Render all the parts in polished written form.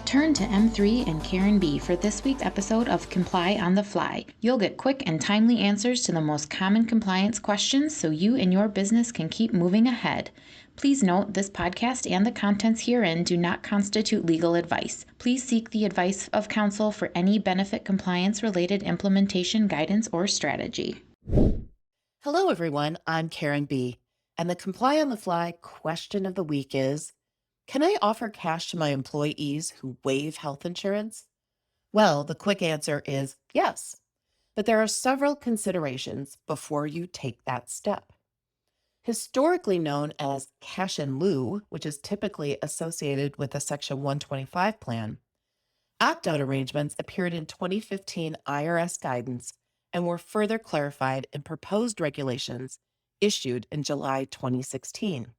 Turn to M3 and Karen B for this week's episode of Comply on the Fly. You'll get quick and timely answers to the most common compliance questions so you and your business can keep moving ahead. Please note this podcast and the contents herein do not constitute legal advice. Please seek the advice of counsel for any benefit compliance related implementation guidance or strategy. Hello, everyone. I'm Karen B. And the Comply on the Fly question of the week is, can I offer cash to my employees who waive health insurance? Well, the quick answer is yes, but there are several considerations before you take that step. Historically known as cash-in-lieu, which is typically associated with a Section 125 plan, opt-out arrangements appeared in 2015 IRS guidance and were further clarified in proposed regulations issued in July 2016.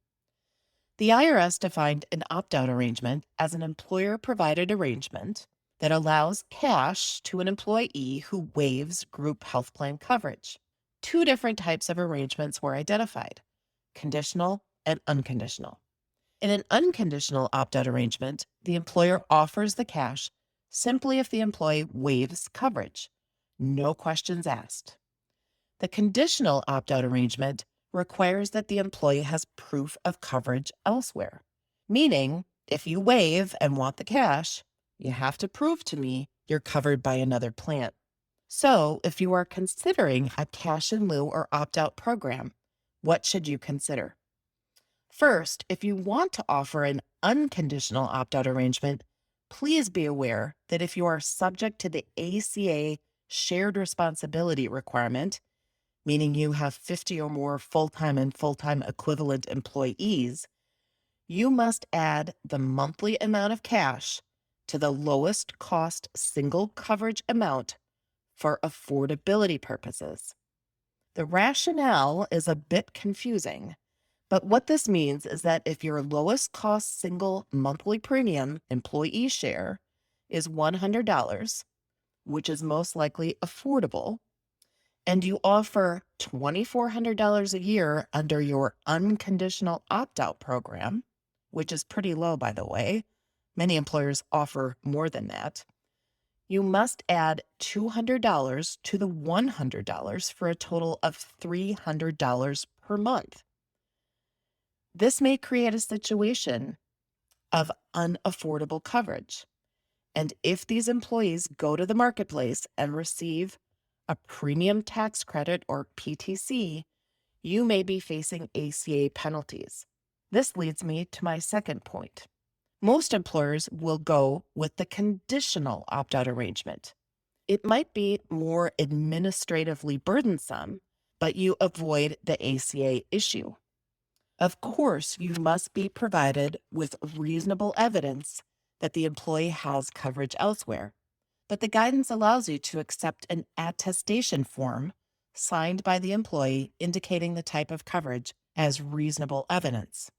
The IRS defined an opt-out arrangement as an employer-provided arrangement that allows cash to an employee who waives group health plan coverage. Two different types of arrangements were identified: conditional and unconditional. In an unconditional opt-out arrangement, the employer offers the cash simply if the employee waives coverage, no questions asked. The conditional opt-out arrangement requires that the employee has proof of coverage elsewhere, meaning if you waive and want the cash, you have to prove to me you're covered by another plan. So if you are considering a cash-in-lieu or opt-out program, what should you consider? First, if you want to offer an unconditional opt-out arrangement, please be aware that if you are subject to the ACA shared responsibility requirement, meaning you have 50 or more full-time and full-time equivalent employees, you must add the monthly amount of cash to the lowest cost single coverage amount for affordability purposes. The rationale is a bit confusing, but what this means is that if your lowest cost single monthly premium employee share is $100, which is most likely affordable, and you offer $2,400 a year under your unconditional opt-out program, which is pretty low, by the way. Many employers offer more than that. You must add $200 to the $100 for a total of $300 per month. This may create a situation of unaffordable coverage. And if these employees go to the marketplace and receive a premium tax credit or PTC, you may be facing ACA penalties. This leads me to my second point. Most employers will go with the conditional opt-out arrangement. It might be more administratively burdensome, but you avoid the ACA issue. Of course, you must be provided with reasonable evidence that the employee has coverage elsewhere, but the guidance allows you to accept an attestation form signed by the employee indicating the type of coverage as reasonable evidence.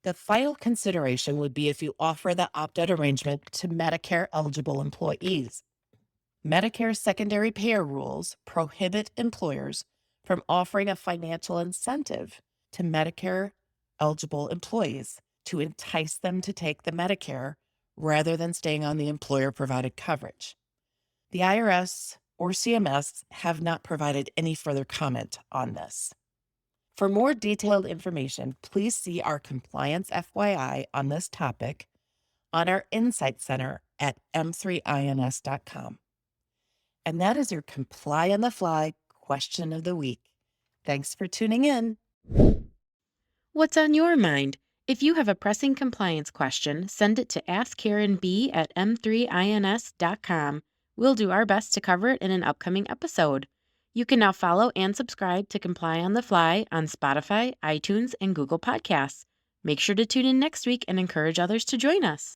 The final consideration would be if you offer the opt-out arrangement to Medicare-eligible employees. Medicare secondary payer rules prohibit employers from offering a financial incentive to Medicare-eligible employees to entice them to take the Medicare rather than staying on the employer-provided coverage. The IRS or CMS have not provided any further comment on this. For more detailed information, please see our Compliance FYI on this topic on our Insight Center at m3ins.com. And that is your Comply on the Fly question of the week. Thanks for tuning in. What's on your mind? If you have a pressing compliance question, send it to askkarenb@m3ins.com. We'll do our best to cover it in an upcoming episode. You can now follow and subscribe to Comply on the Fly on Spotify, iTunes, and Google Podcasts. Make sure to tune in next week and encourage others to join us.